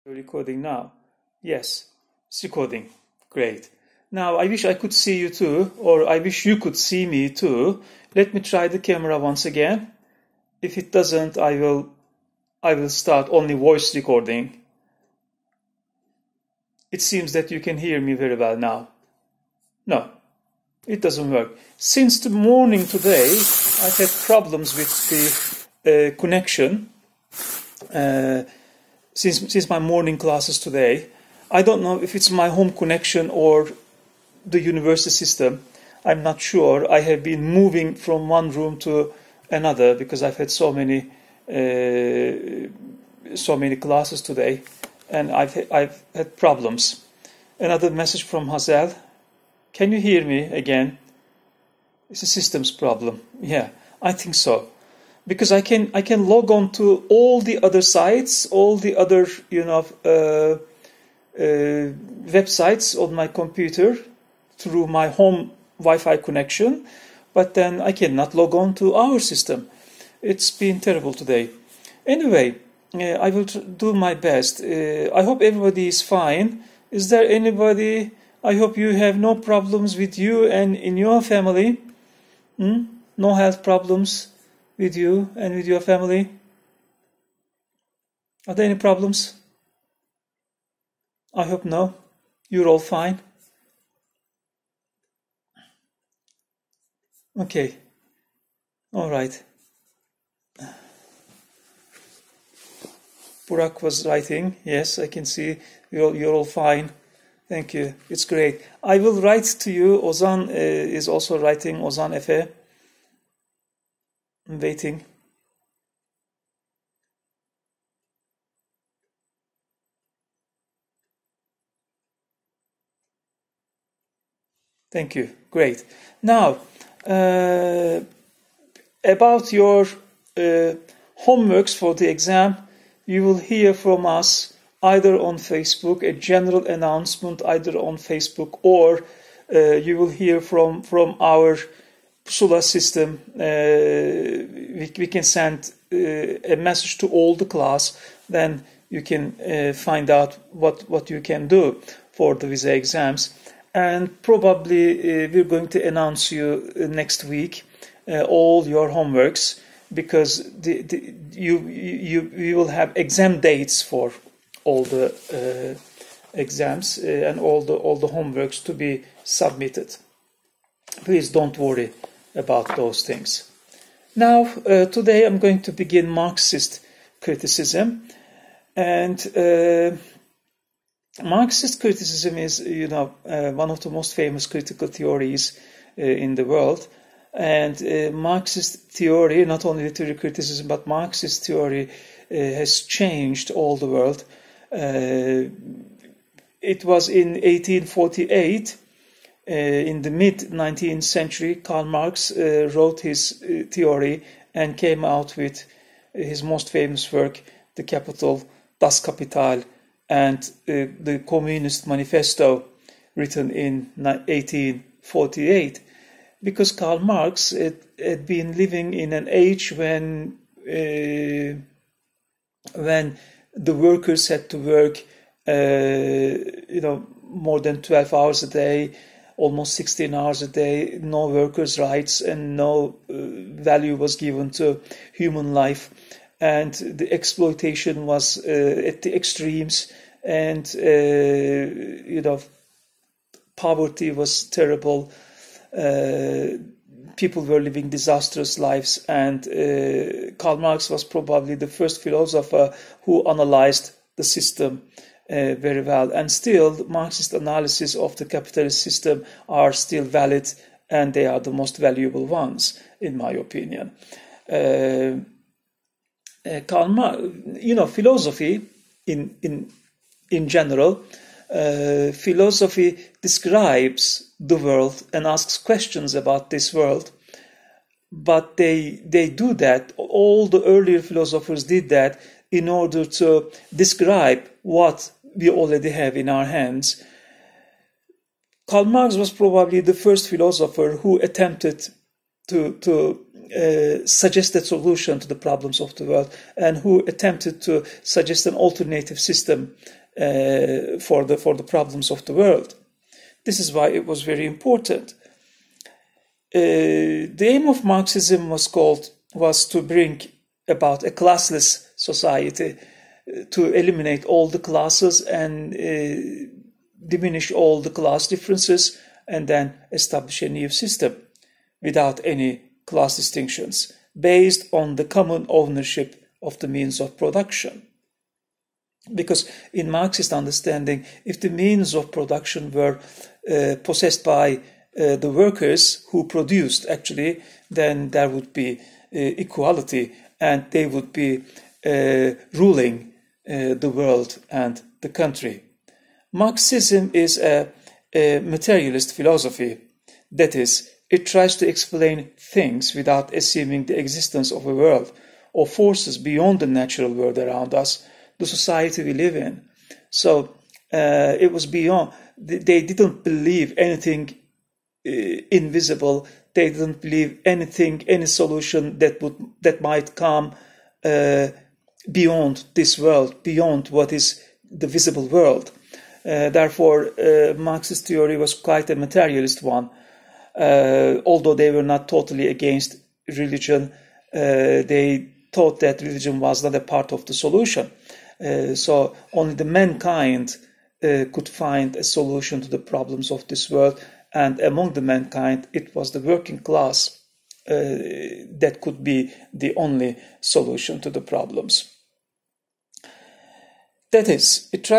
Recording now. Yes, it's recording. Great. Now I wish I could see you too, or I wish you could see me too. Let me try the camera once again. If it doesn't, I will start only voice recording. It seems that you can hear me very well now. No, it doesn't work. Since the morning today, I've had problems with the connection. Since my morning classes today, I don't know if it's my home connection or the university system. I'm not sure. I have been moving from one room to another because I've had so many classes today, and I've had problems. Another message from Hazel. Can you hear me again? It's a systems problem. Yeah, I think so. Because I can log on to all the other sites, all the other websites on my computer through my home Wi-Fi connection, but then I cannot log on to our system. It's been terrible today. Anyway, I will do my best. I hope everybody is fine. Is there anybody? I hope you have no problems with you and in your family. No health problems with you and with your family? Are there any problems? I hope no. You're all fine. Okay. All right. Burak was writing. Yes, I can see you're all fine. Thank you. It's great. I will write to you. Ozan is also writing. Ozan Efe. I'm waiting. Thank you. Great. Now, about your homeworks for the exam, you will hear from us either on Facebook, a general announcement either on Facebook, or you will hear from our Pusula system. We can send a message to all the class, then you can find out what you can do for the visa exams. And probably we're going to announce you next week all your homeworks, because you will have exam dates for all the exams and all the homeworks to be submitted. Please don't worry about those things. Now, today I'm going to begin Marxist criticism, and Marxist criticism is, one of the most famous critical theories in the world. And Marxist theory, not only literary criticism, but Marxist theory has changed all the world. It was in 1848, in the mid-19th century, Karl Marx wrote his theory and came out with his most famous work, The Capital, Das Kapital, and the Communist Manifesto, written in 1848. Because Karl Marx had been living in an age when the workers had to work, more than 12 hours a day, almost 16 hours a day, no workers' rights, and no value was given to human life, and the exploitation was at the extremes, and poverty was terrible. People were living disastrous lives, and Karl Marx was probably the first philosopher who analyzed the system very well. And still, Marxist analysis of the capitalist system are still valid, and they are the most valuable ones, in my opinion. Karl Marx, philosophy in general. Philosophy describes the world and asks questions about this world, but they do that. All the earlier philosophers did that in order to describe what we already have in our hands. Karl Marx was probably the first philosopher who attempted suggest a solution to the problems of the world, and who attempted to suggest an alternative system for the problems of the world. This is why it was very important. The aim of Marxism was to bring about a classless society, to eliminate all the classes and diminish all the class differences, and then establish a new system without any class distinctions, based on the common ownership of the means of production. Because in Marxist understanding, if the means of production were possessed by the workers who produced, actually, then there would be equality, and they would be ruling the world and the country. Marxism is a materialist philosophy. That is, it tries to explain things without assuming the existence of a world or forces beyond the natural world around us, the society we live in. So it was beyond. They didn't believe anything invisible. They didn't believe anything, any solution that might come beyond this world, beyond what is the visible world. Therefore, Marxist theory was quite a materialist one. Although they were not totally against religion, they thought that religion was not a part of the solution. So only the mankind could find a solution to the problems of this world, and among the mankind, it was the working class that could be the only solution to the problems. That is, it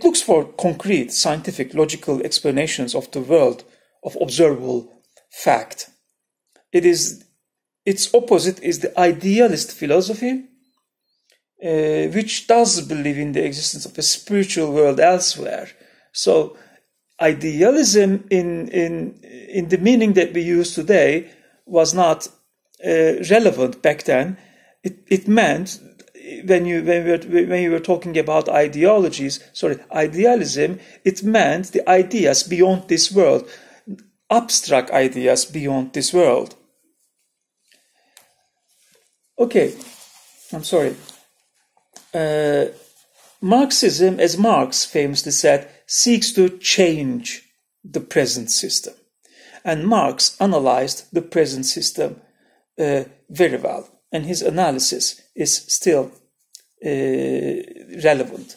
looks for concrete, scientific, logical explanations of the world, of observable fact. Its opposite is the idealist philosophy, which does believe in the existence of a spiritual world elsewhere. So, idealism in the meaning that we use today was not relevant back then. It meant, when you were talking about idealism, it meant the ideas beyond this world, abstract ideas beyond this world. Okay, I'm sorry. Marxism, as Marx famously said, seeks to change the present system. And Marx analyzed the present system very well, and his analysis is still relevant.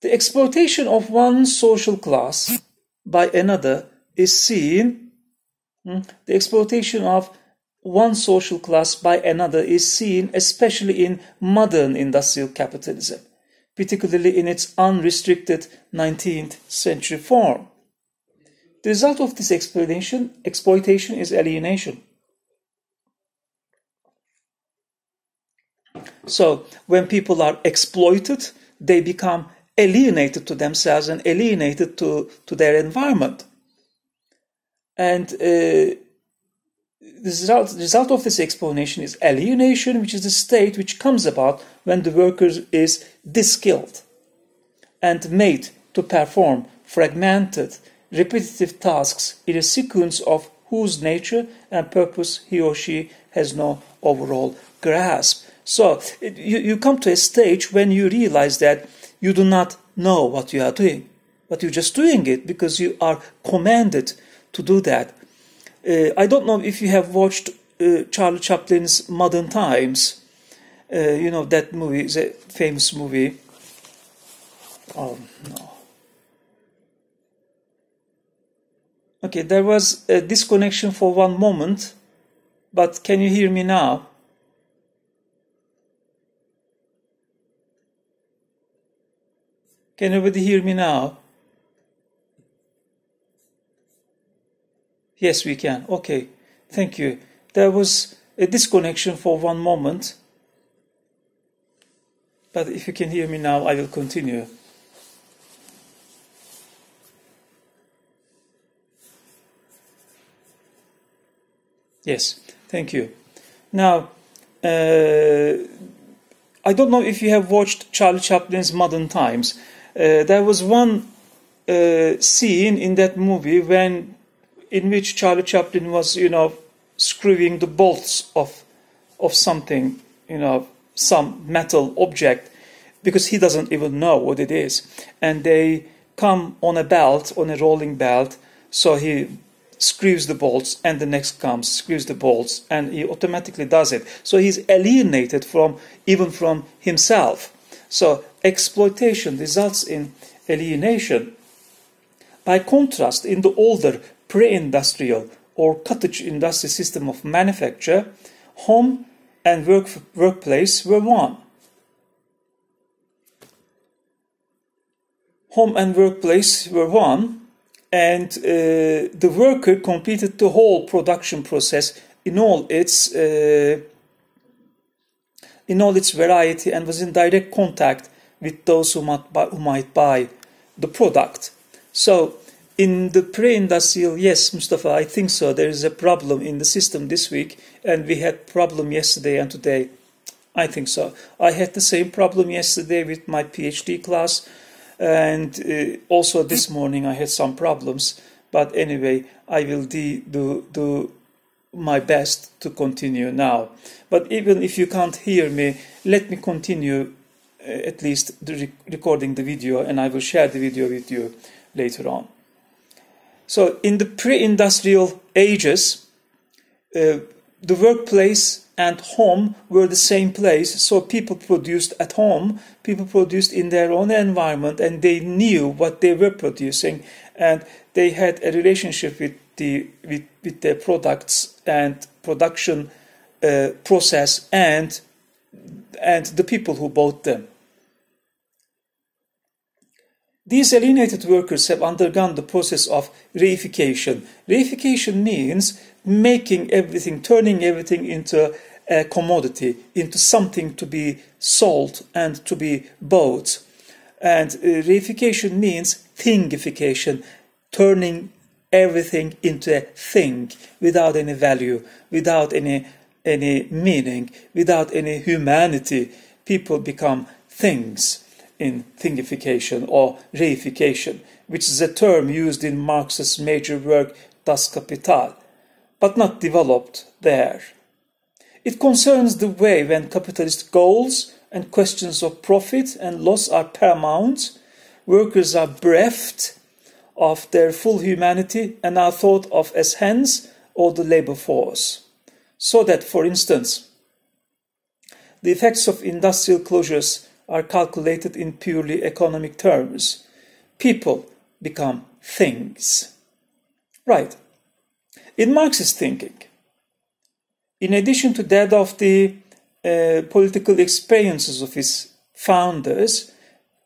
The exploitation of one social class by another is seen. The exploitation of one social class by another is seen especially in modern industrial capitalism, particularly in its unrestricted 19th century form. The result of this exploitation is alienation. So, when people are exploited, they become alienated to themselves and alienated to their environment. And the result of this exploitation is alienation, which is the state which comes about when the worker is de-skilled and made to perform fragmented, repetitive tasks in a sequence of whose nature and purpose he or she has no overall grasp. So you come to a stage when you realize that you do not know what you are doing, but you're just doing it because you are commanded to do that. I don't know if you have watched Charlie Chaplin's Modern Times. You know, that movie is a famous movie. Oh, no. Okay, there was a disconnection for one moment, but can you hear me now? Can everybody hear me now? Yes, we can. Okay, thank you. There was a disconnection for one moment, but if you can hear me now, I will continue. Yes, thank you. Now, I don't know if you have watched Charlie Chaplin's Modern Times. There was one scene in that movie when in which Charlie Chaplin was, screwing the bolts of something, some metal object, because he doesn't even know what it is. And they come on a belt, on a rolling belt, so he screws the bolts, and the next comes, screws the bolts, and he automatically does it. So he's alienated even from himself. So exploitation results in alienation. By contrast, in the older pre-industrial or cottage industry system of manufacture, home and workplace were one. Home and workplace were one, and the worker completed the whole production process in all its variety, and was in direct contact with those who might buy the product. So in the pre-industrial, yes, Mustafa, I think so. There is a problem in the system this week, and we had problem yesterday and today. I think so. I had the same problem yesterday with my PhD class, and also this morning I had some problems. But anyway, I will do my best to continue now. But even if you can't hear me, let me continue at least recording the video, and I will share the video with you later on. So in the pre-industrial ages, the workplace and home were the same place. So people produced at home, people produced in their own environment, and they knew what they were producing, and they had a relationship with their products and production process and the people who bought them. These alienated workers have undergone the process of reification. Reification means making everything, turning everything into a commodity, into something to be sold and to be bought. And reification means thingification, turning everything into a thing without any value, without any meaning, without any humanity. People become things in thingification or reification, which is a term used in Marx's major work Das Kapital, but not developed there. It concerns the way when capitalist goals and questions of profit and loss are paramount, workers are bereft of their full humanity and are thought of as hands or the labor force. So that, for instance, the effects of industrial closures are calculated in purely economic terms. People become things. Right. In Marxist thinking, in addition to that of the political experiences of his founders,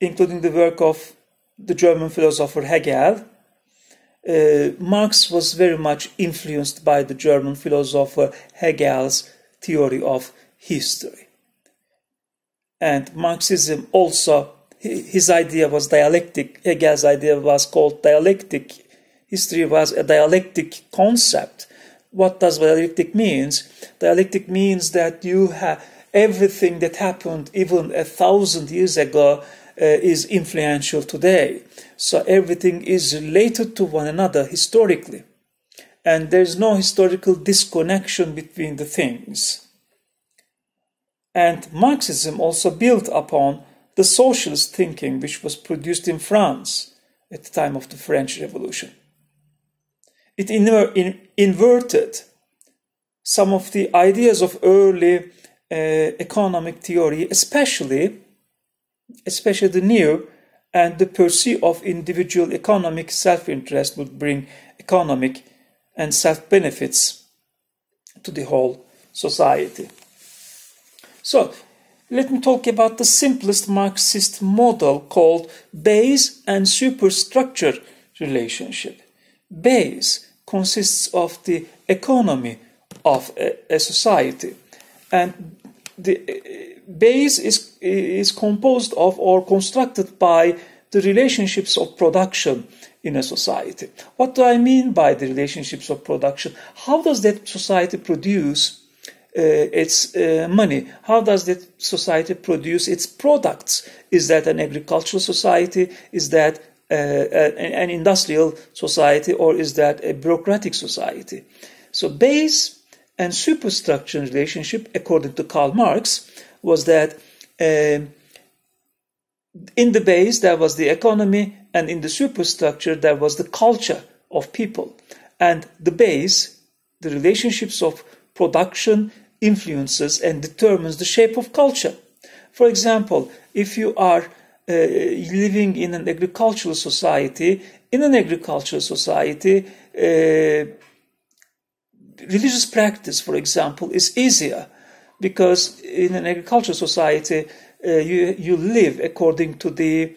including the work of the German philosopher Hegel, Marx was very much influenced by the German philosopher Hegel's theory of history. And Marxism also, his idea was dialectic. Hegel's idea was called dialectic. History was a dialectic concept. What does dialectic mean? Dialectic means that you have everything that happened even 1,000 years ago is influential today. So everything is related to one another historically. And there's no historical disconnection between the things. And Marxism also built upon the socialist thinking which was produced in France at the time of the French Revolution. It inverted some of the ideas of early economic theory, especially the new, and the pursuit of individual economic self-interest would bring economic and self-benefits to the whole society. So, let me talk about the simplest Marxist model called base and superstructure relationship. Base consists of the economy of a society, and the base is composed of or constructed by the relationships of production in a society. What do I mean by the relationships of production? How does that society produce its money? How does that society produce its products? Is that an agricultural society? Is that an industrial society, or is that a bureaucratic society? So base and superstructure relationship, according to Karl Marx, was that in the base there was the economy, and in the superstructure there was the culture of people. And the base, the relationships of production, influences and determines the shape of culture. For example, if you are living in an agricultural society, religious practice, for example, is easier, because in an agricultural society you live according to the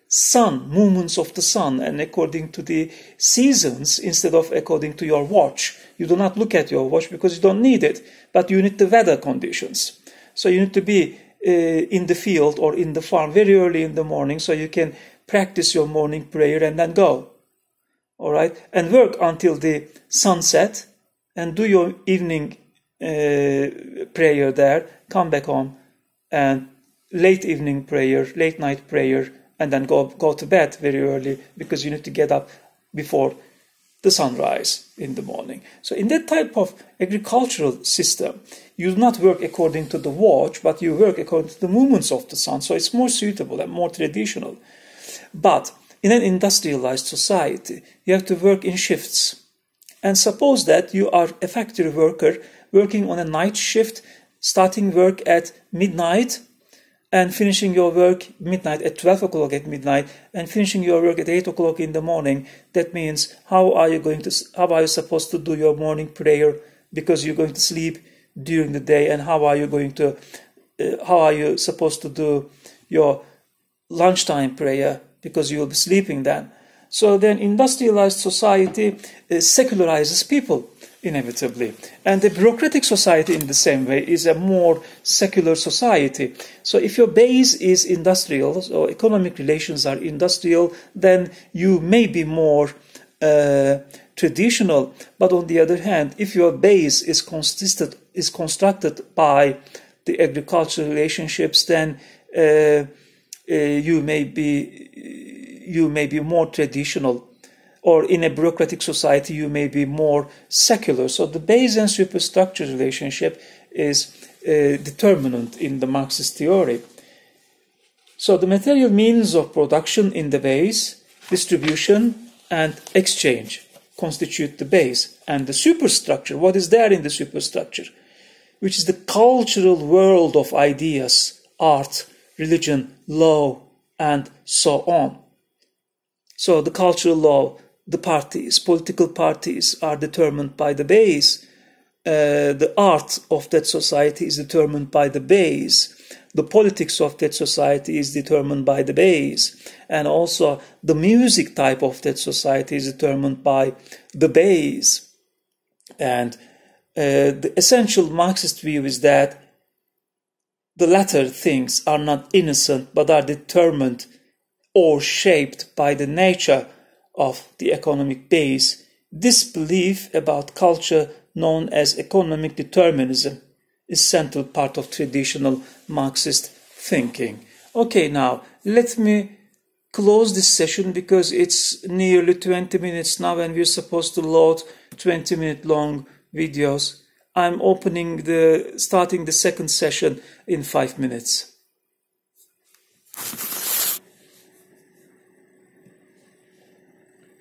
sun, movements of the sun, and according to the seasons instead of according to your watch. You do not look at your watch because you don't need it, but you need the weather conditions. So you need to be in the field or in the farm very early in the morning so you can practice your morning prayer and then go. All right, and work until the sunset and do your evening prayer there, come back home and late evening prayer, late night prayer, and then go to bed very early because you need to get up before the sunrise in the morning. So in that type of agricultural system, you do not work according to the watch, but you work according to the movements of the sun. So it's more suitable and more traditional. But in an industrialized society, you have to work in shifts. And suppose that you are a factory worker working on a night shift, starting work at midnight and finishing your work midnight at 12 o'clock at midnight and finishing your work at 8 o'clock in the morning. That means how are you supposed to do your morning prayer, because you're going to sleep during the day, and how are you supposed to do your lunchtime prayer, because you will be sleeping then. So then industrialized society secularizes people inevitably. And the bureaucratic society in the same way is a more secular society. So if your base is industrial, or economic relations are industrial, then you may be more traditional. But on the other hand, if your base is constructed by the agricultural relationships, then you may be more traditional, or in a bureaucratic society you may be more secular. So the base and superstructure relationship is determinant in the Marxist theory. So the material means of production in the base, distribution and exchange constitute the base. And the superstructure, what is there in the superstructure? Which is the cultural world of ideas, art, religion, law, and so on. So the cultural law, the parties, political parties are determined by the base. The art of that society is determined by the base. The politics of that society is determined by the base. And also the music type of that society is determined by the base. And the essential Marxist view is that the latter things are not innocent, but are determined or shaped by the nature of the economic base. This belief about culture, known as economic determinism, is central part of traditional Marxist thinking. Okay, now let me close this session because it's nearly 20 minutes now and we're supposed to load 20-minute long videos. I'm starting the second session in 5 minutes.